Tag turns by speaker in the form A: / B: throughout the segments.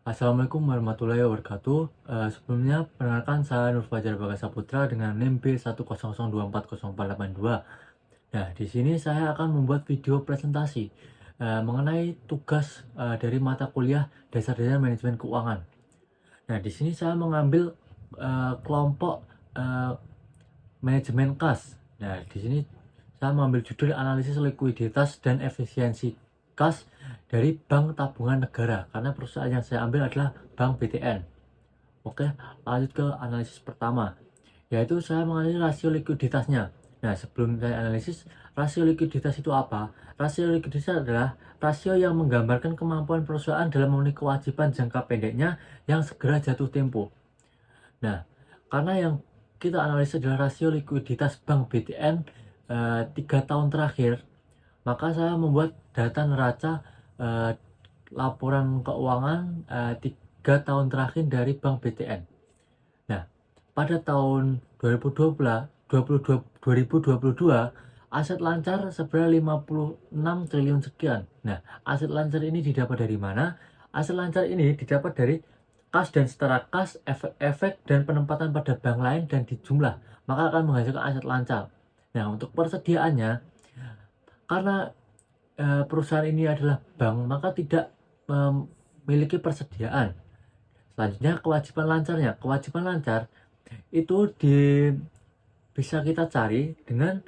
A: Assalamualaikum warahmatullahi wabarakatuh. Sebelumnya, perkenalkan saya Nur Fajar Bagasa Putra dengan NIM B100240482. Nah, di sini saya akan membuat video presentasi mengenai tugas dari mata kuliah Dasar-Dasar Manajemen Keuangan. Nah, di sini saya mengambil kelompok manajemen kas. Nah, di sini saya mengambil judul analisis likuiditas dan efisiensi kas dari Bank Tabungan Negara, karena perusahaan yang saya ambil adalah Bank BTN. Oke, lanjut ke analisis pertama, yaitu saya menganalisis rasio likuiditasnya. Nah, sebelum saya analisis rasio likuiditas itu apa? Rasio likuiditas adalah rasio yang menggambarkan kemampuan perusahaan dalam memenuhi kewajiban jangka pendeknya yang segera jatuh tempo. Nah, karena yang kita analisis adalah rasio likuiditas Bank BTN 3 tahun terakhir, maka saya membuat data neraca laporan keuangan 3 tahun terakhir dari Bank BTN. Nah, pada tahun 2022 aset lancar sebenarnya 56 triliun sekian. Nah, aset lancar ini didapat dari mana? Aset lancar ini didapat dari kas dan setara kas, efek dan penempatan pada bank lain dan dijumlah, maka akan menghasilkan aset lancar. Nah, untuk persediaannya, karena perusahaan ini adalah bank, maka tidak memiliki persediaan. Selanjutnya, kewajiban lancarnya. Kewajiban lancar itu bisa kita cari dengan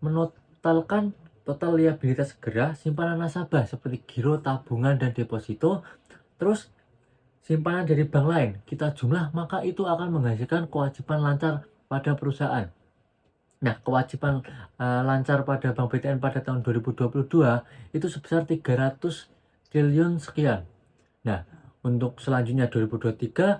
A: menotalkan total liabilitas segera, simpanan nasabah seperti giro, tabungan, dan deposito, terus simpanan dari bank lain kita jumlah, maka itu akan menghasilkan kewajiban lancar pada perusahaan. Nah, kewajiban lancar pada Bank BTN pada tahun 2022 itu sebesar 300 triliun sekian. Nah, untuk selanjutnya 2023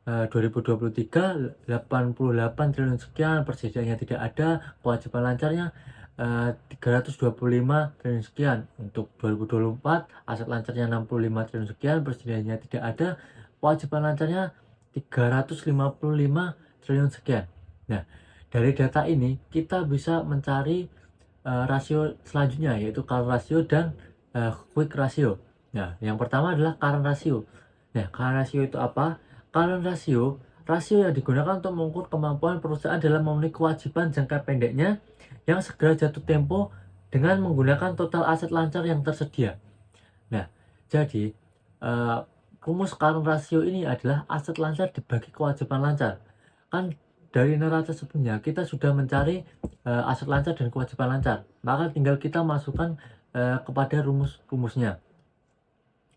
A: 88 triliun sekian, persediaannya tidak ada, kewajiban lancarnya 325 triliun sekian. Untuk 2024 aset lancarnya 65 triliun sekian, persediaannya tidak ada, kewajiban lancarnya 355 triliun sekian. Nah, dari data ini kita bisa mencari rasio selanjutnya, yaitu current ratio dan quick ratio. Nah, yang pertama adalah current ratio. Nah, current ratio itu apa? Current ratio, rasio yang digunakan untuk mengukur kemampuan perusahaan dalam memenuhi kewajiban jangka pendeknya yang segera jatuh tempo dengan menggunakan total aset lancar yang tersedia. Nah, jadi rumus current ratio ini adalah aset lancar dibagi kewajiban lancar. Kan dari neraca sebelumnya kita sudah mencari aset lancar dan kewajiban lancar, maka tinggal kita masukkan kepada rumusnya.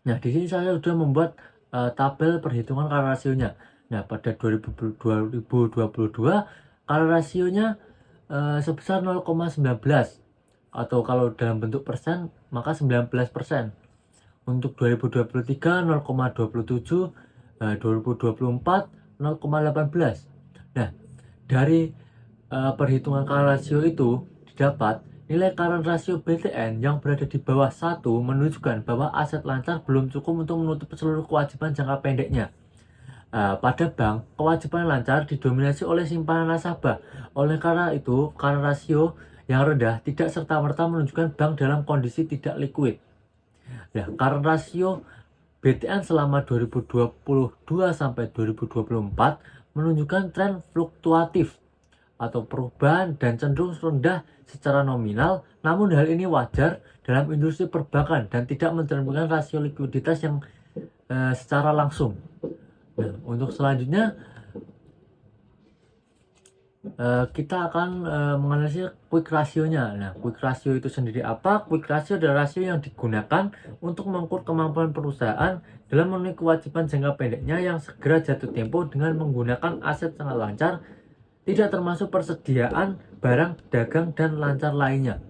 A: Nah, di sini saya sudah membuat tabel perhitungan current rasionya. Nah, pada 2022 current rasionya sebesar 0,19, atau kalau dalam bentuk persen maka 19%. Untuk 2023 0,27, 2024 0,18. Nah, dari perhitungan current ratio itu didapat nilai current ratio BTN yang berada di bawah 1 menunjukkan bahwa aset lancar belum cukup untuk menutup seluruh kewajiban jangka pendeknya. Pada bank, kewajiban lancar didominasi oleh simpanan nasabah. Oleh karena itu, current ratio yang rendah tidak serta-merta menunjukkan bank dalam kondisi tidak liquid. Nah, current ratio BTN selama 2022 sampai 2024 menunjukkan tren fluktuatif atau perubahan dan cenderung rendah secara nominal, namun hal ini wajar dalam industri perbankan dan tidak mencerminkan rasio likuiditas yang secara langsung. Nah, untuk selanjutnya kita akan menganalisis quick ratio-nya. Nah, quick ratio itu sendiri apa? Quick ratio adalah rasio yang digunakan untuk mengukur kemampuan perusahaan dalam memenuhi kewajiban jangka pendeknya yang segera jatuh tempo dengan menggunakan aset sangat lancar, tidak termasuk persediaan barang dagang dan lancar lainnya.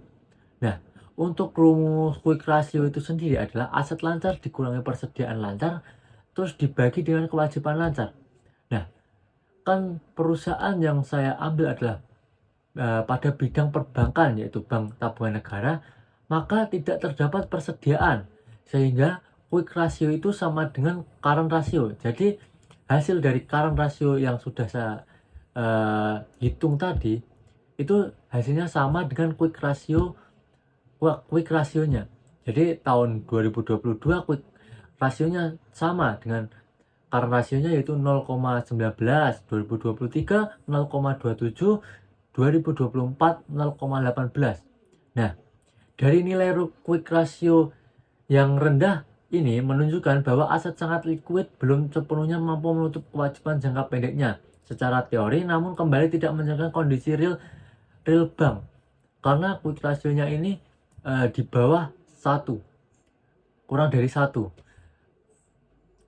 A: Nah, untuk rumus quick ratio itu sendiri adalah aset lancar dikurangi persediaan lancar terus dibagi dengan kewajiban lancar. Nah, kan perusahaan yang saya ambil adalah pada bidang perbankan, yaitu Bank Tabungan Negara, maka tidak terdapat persediaan, sehingga quick ratio itu sama dengan current ratio. Jadi hasil dari current ratio yang sudah saya hitung tadi itu hasilnya sama dengan quick rasionya. Jadi tahun 2022 quick rasionya sama dengan current rasionya yaitu 0,19, 2023 0,27, 2024 0,18. Nah, dari nilai quick ratio yang rendah ini menunjukkan bahwa aset sangat liquid belum sepenuhnya mampu menutup kewajiban jangka pendeknya secara teori, namun kembali tidak mencerminkan kondisi real bank karena quick rasionya ini di bawah 1, kurang dari 1.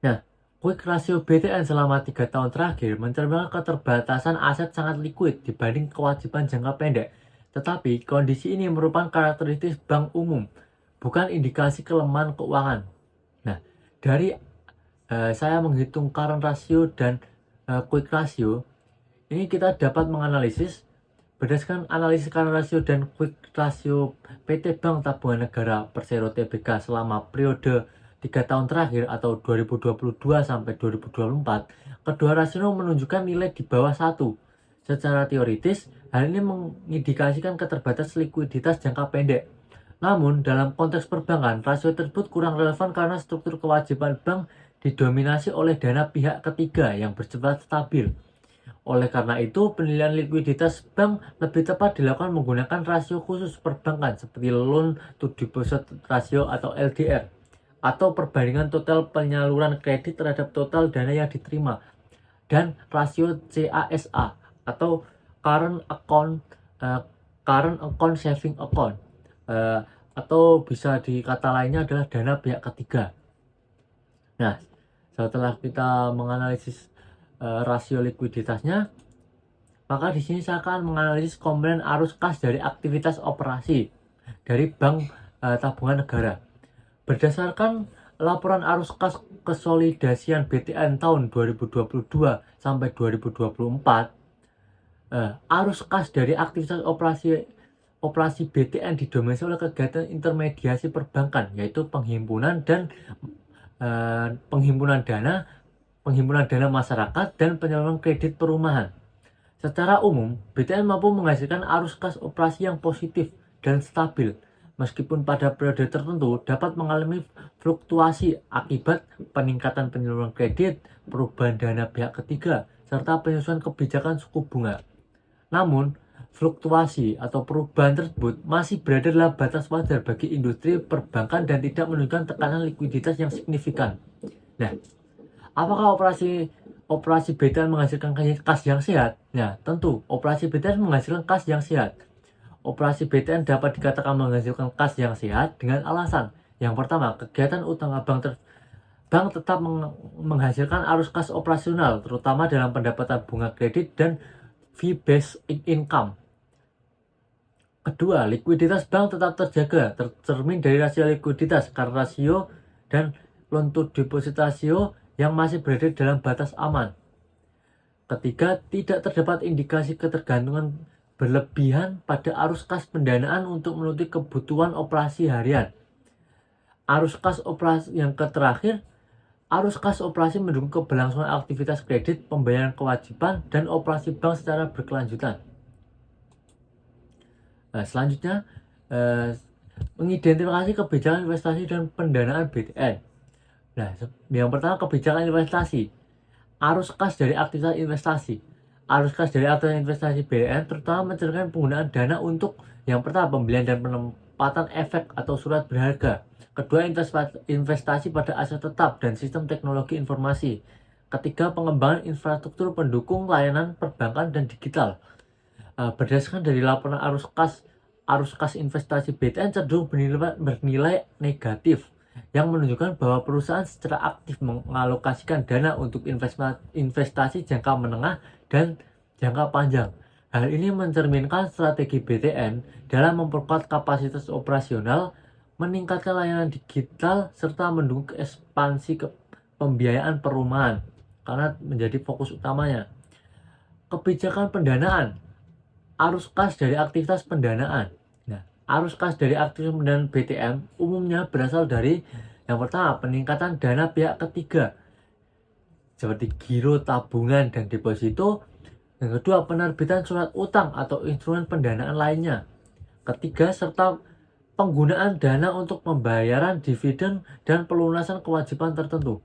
A: Nah, quick rasio BTN selama 3 tahun terakhir mencerminkan keterbatasan aset sangat liquid dibanding kewajiban jangka pendek. Tetapi kondisi ini merupakan karakteristik bank umum, bukan indikasi kelemahan keuangan. Nah, dari saya menghitung current ratio dan quick ratio, ini kita dapat menganalisis berdasarkan analisis current ratio dan quick ratio PT Bank Tabungan Negara Persero Tbk selama periode 3 tahun terakhir atau 2022 sampai 2024, kedua rasio menunjukkan nilai di bawah 1. Secara teoritis, hal ini mengindikasikan keterbatasan likuiditas jangka pendek. Namun, dalam konteks perbankan, rasio tersebut kurang relevan karena struktur kewajiban bank didominasi oleh dana pihak ketiga yang bersifat stabil. Oleh karena itu, penilaian likuiditas bank lebih tepat dilakukan menggunakan rasio khusus perbankan seperti loan to deposit ratio atau LDR, atau perbandingan total penyaluran kredit terhadap total dana yang diterima, dan rasio CASA atau current account saving account, atau bisa dikata lainnya adalah dana pihak ketiga. Nah, setelah kita menganalisis rasio likuiditasnya, maka di sini saya akan menganalisis komponen arus kas dari aktivitas operasi dari Bank Tabungan Negara. Berdasarkan laporan arus kas kesolidasian BTN tahun 2022 sampai 2024, arus kas dari aktivitas operasi BTN didominasi oleh kegiatan intermediasi perbankan, yaitu penghimpunan dana masyarakat dan penyaluran kredit perumahan. Secara umum, BTN mampu menghasilkan arus kas operasi yang positif dan stabil, meskipun pada periode tertentu dapat mengalami fluktuasi akibat peningkatan penyaluran kredit, perubahan dana pihak ketiga, serta penyesuaian kebijakan suku bunga. Namun, fluktuasi atau perubahan tersebut masih berada dalam batas wajar bagi industri perbankan dan tidak menunjukkan tekanan likuiditas yang signifikan. Nah, apakah operasi BTN menghasilkan kas yang sehat? Nah, tentu operasi BTN menghasilkan kas yang sehat. Operasi BTN dapat dikatakan menghasilkan kas yang sehat dengan alasan yang pertama, kegiatan utama bank tetap menghasilkan arus kas operasional, terutama dalam pendapatan bunga kredit dan fee-based income. Kedua, likuiditas bank tetap terjaga, tercermin dari rasio likuiditas, current ratio, dan loan to deposit ratio yang masih berada dalam batas aman. Ketiga, tidak terdapat indikasi ketergantungan berlebihan pada arus kas pendanaan untuk menutupi kebutuhan operasi harian. Arus kas operasi yang terakhir, arus kas operasi mendukung keberlangsungan aktivitas kredit, pembayaran kewajiban, dan operasi bank secara berkelanjutan. Nah, selanjutnya, mengidentifikasi kebijakan investasi dan pendanaan BTN. Nah, yang pertama kebijakan investasi. Arus kas dari aktivitas investasi. Arus kas dari aktivitas investasi BTN terutama mencerminkan penggunaan dana untuk yang pertama pembelian dan penempatan efek atau surat berharga. Kedua, investasi pada aset tetap dan sistem teknologi informasi. Ketiga, pengembangan infrastruktur pendukung layanan perbankan dan digital. Berdasarkan dari laporan arus kas investasi BTN cenderung bernilai negatif, yang menunjukkan bahwa perusahaan secara aktif mengalokasikan dana untuk investasi jangka menengah dan jangka panjang. Hal ini mencerminkan strategi BTN dalam memperkuat kapasitas operasional, meningkatkan layanan digital, serta mendukung ekspansi pembiayaan perumahan karena menjadi fokus utamanya. Kebijakan pendanaan, arus kas dari aktivitas pendanaan. Nah, arus kas dari aktivitas pendanaan BTN umumnya berasal dari yang pertama peningkatan dana pihak ketiga seperti giro, tabungan, dan deposito. Yang kedua, penerbitan surat utang atau instrumen pendanaan lainnya. Ketiga, serta penggunaan dana untuk pembayaran dividen dan pelunasan kewajiban tertentu.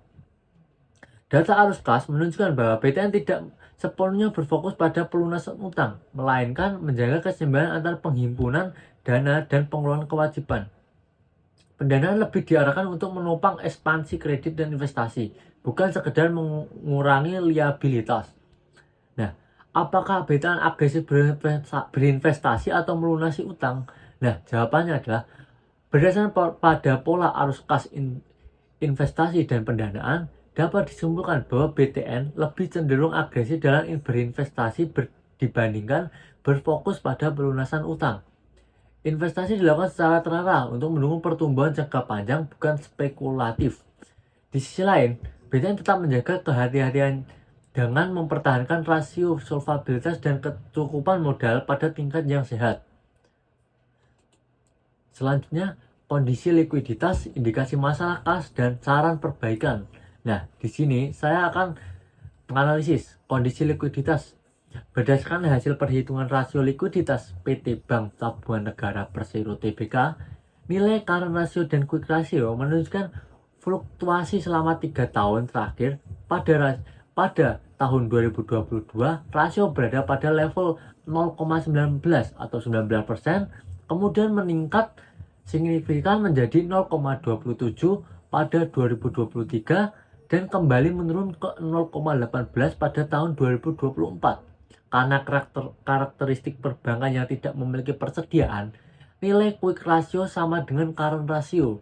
A: Data arus kas menunjukkan bahwa BTN tidak sepenuhnya berfokus pada pelunasan utang, melainkan menjaga keseimbangan antara penghimpunan dana dan pengelolaan kewajiban. Pendanaan lebih diarahkan untuk menopang ekspansi kredit dan investasi, bukan sekedar mengurangi liabilitas. Nah, apakah BTN agresif berinvestasi atau melunasi utang? Nah, jawabannya adalah berdasarkan pada pola arus kas investasi dan pendanaan, dapat disimpulkan bahwa BTN lebih cenderung agresif dalam berinvestasi dibandingkan berfokus pada pelunasan utang. Investasi dilakukan secara terarah untuk mendukung pertumbuhan jangka panjang, bukan spekulatif. Di sisi lain, BTN tetap menjaga kehati-hatian dengan mempertahankan rasio solvabilitas dan kecukupan modal pada tingkat yang sehat. Selanjutnya, kondisi likuiditas, indikasi masalah kas, dan saran perbaikan. Nah, di sini saya akan menganalisis kondisi likuiditas. Berdasarkan hasil perhitungan rasio likuiditas PT Bank Tabungan Negara Persero Tbk, nilai current ratio dan quick ratio menunjukkan fluktuasi selama 3 tahun terakhir. Pada tahun 2022, rasio berada pada level 0,19 atau 19%, kemudian meningkat signifikan menjadi 0,27 pada 2023 dan kembali menurun ke 0,18 pada tahun 2024. Karena karakteristik perbankan yang tidak memiliki persediaan, nilai quick ratio sama dengan current ratio.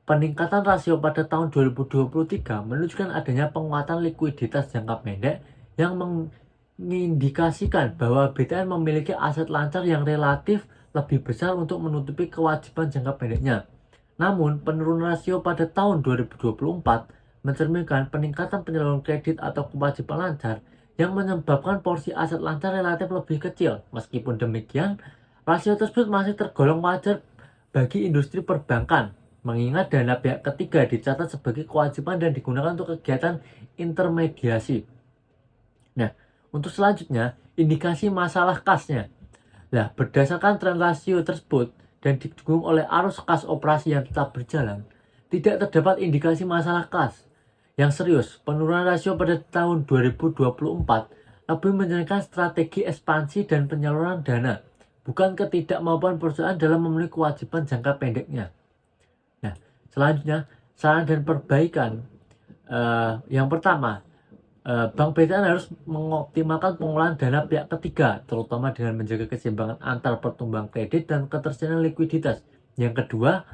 A: Peningkatan rasio pada tahun 2023 menunjukkan adanya penguatan likuiditas jangka pendek yang mengindikasikan bahwa BTN memiliki aset lancar yang relatif lebih besar untuk menutupi kewajiban jangka pendeknya. Namun, penurunan rasio pada tahun 2024 mencerminkan peningkatan penyaluran kredit atau kewajiban lancar yang menyebabkan porsi aset lancar relatif lebih kecil. Meskipun demikian, rasio tersebut masih tergolong wajar bagi industri perbankan, mengingat dana pihak ketiga dicatat sebagai kewajiban dan digunakan untuk kegiatan intermediasi. Nah, untuk selanjutnya, indikasi masalah kasnya. Nah, berdasarkan tren rasio tersebut dan didukung oleh arus kas operasi yang tetap berjalan, tidak terdapat indikasi masalah kas yang serius. Penurunan rasio pada tahun 2024 lebih menunjukkan strategi ekspansi dan penyaluran dana, bukan ketidakmampuan perusahaan dalam memenuhi kewajiban jangka pendeknya. Nah, selanjutnya, saran dan perbaikan. Yang pertama, Bank BTN harus mengoptimalkan pengolahan dana pihak ketiga, terutama dengan menjaga keseimbangan antar pertumbuhan kredit dan ketersediaan likuiditas. Yang kedua,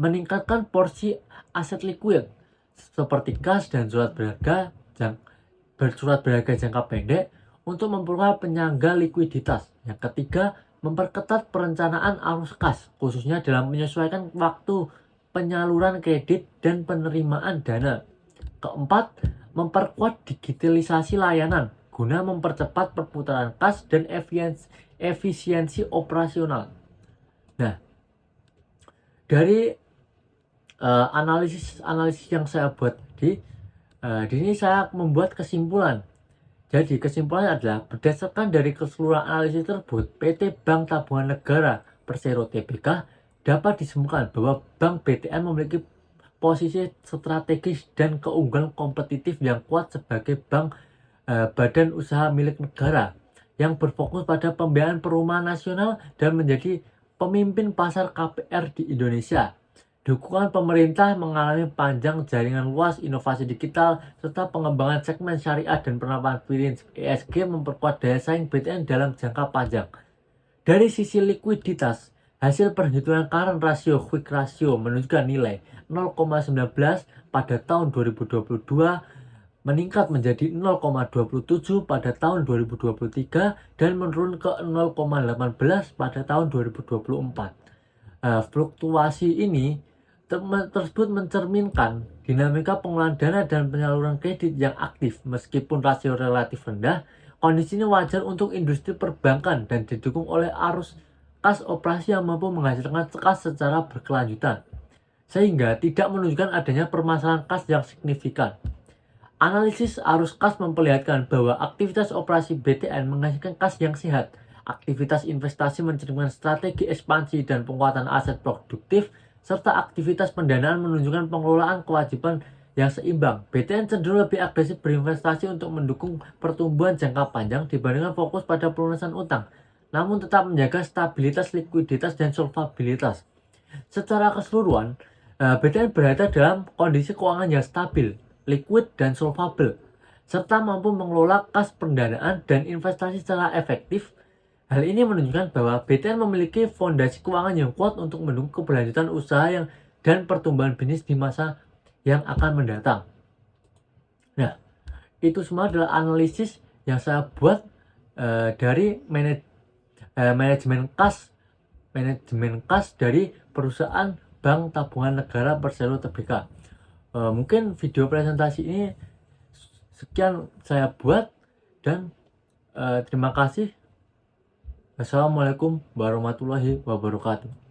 A: meningkatkan porsi aset likuid seperti kas dan surat berharga jangka pendek untuk memperoleh penyangga likuiditas. Yang ketiga, memperketat perencanaan arus kas, khususnya dalam menyesuaikan waktu penyaluran kredit dan penerimaan dana. Keempat, memperkuat digitalisasi layanan guna mempercepat perputaran kas dan efisiensi operasional. Nah, dari analisis yang saya buat di sini saya membuat kesimpulan. Jadi kesimpulannya adalah berdasarkan dari keseluruhan analisis tersebut, PT Bank Tabungan Negara Persero Tbk dapat disimpulkan bahwa Bank BTN memiliki posisi strategis dan keunggulan kompetitif yang kuat sebagai bank badan usaha milik negara yang berfokus pada pembiayaan perumahan nasional dan menjadi pemimpin pasar KPR di Indonesia. Dukungan pemerintah mengalami panjang jaringan luas inovasi digital serta pengembangan segmen syariah dan penerapan prinsip ESG memperkuat daya saing BTN dalam jangka panjang. Dari sisi likuiditas, hasil perhitungan current ratio quick ratio menunjukkan nilai 0,19 pada tahun 2022 meningkat menjadi 0,27 pada tahun 2023 dan menurun ke 0,18 pada tahun 2024. Fluktuasi ini tersebut mencerminkan dinamika pengelolaan dana dan penyaluran kredit yang aktif. Meskipun rasio relatif rendah, kondisi ini wajar untuk industri perbankan dan didukung oleh arus kas operasi yang mampu menghasilkan kas secara berkelanjutan, sehingga tidak menunjukkan adanya permasalahan kas yang signifikan. Analisis arus kas memperlihatkan bahwa aktivitas operasi BTN menghasilkan kas yang sehat. Aktivitas investasi mencerminkan strategi ekspansi dan penguatan aset produktif, serta aktivitas pendanaan menunjukkan pengelolaan kewajiban yang seimbang. BTN cenderung lebih agresif berinvestasi untuk mendukung pertumbuhan jangka panjang dibandingkan fokus pada pelunasan utang, namun tetap menjaga stabilitas likuiditas dan solvabilitas. Secara keseluruhan, BTN berada dalam kondisi keuangan yang stabil, liquid, dan solvable, serta mampu mengelola kas pendanaan dan investasi secara efektif. Hal ini menunjukkan bahwa BTN memiliki fondasi keuangan yang kuat untuk mendukung keberlanjutan usaha dan pertumbuhan bisnis di masa yang akan mendatang. Nah, itu semua adalah analisis yang saya buat dari manajemen kas dari perusahaan Bank Tabungan Negara Persero Tbk. Mungkin video presentasi ini sekian saya buat, dan terima kasih. Assalamualaikum warahmatullahi wabarakatuh.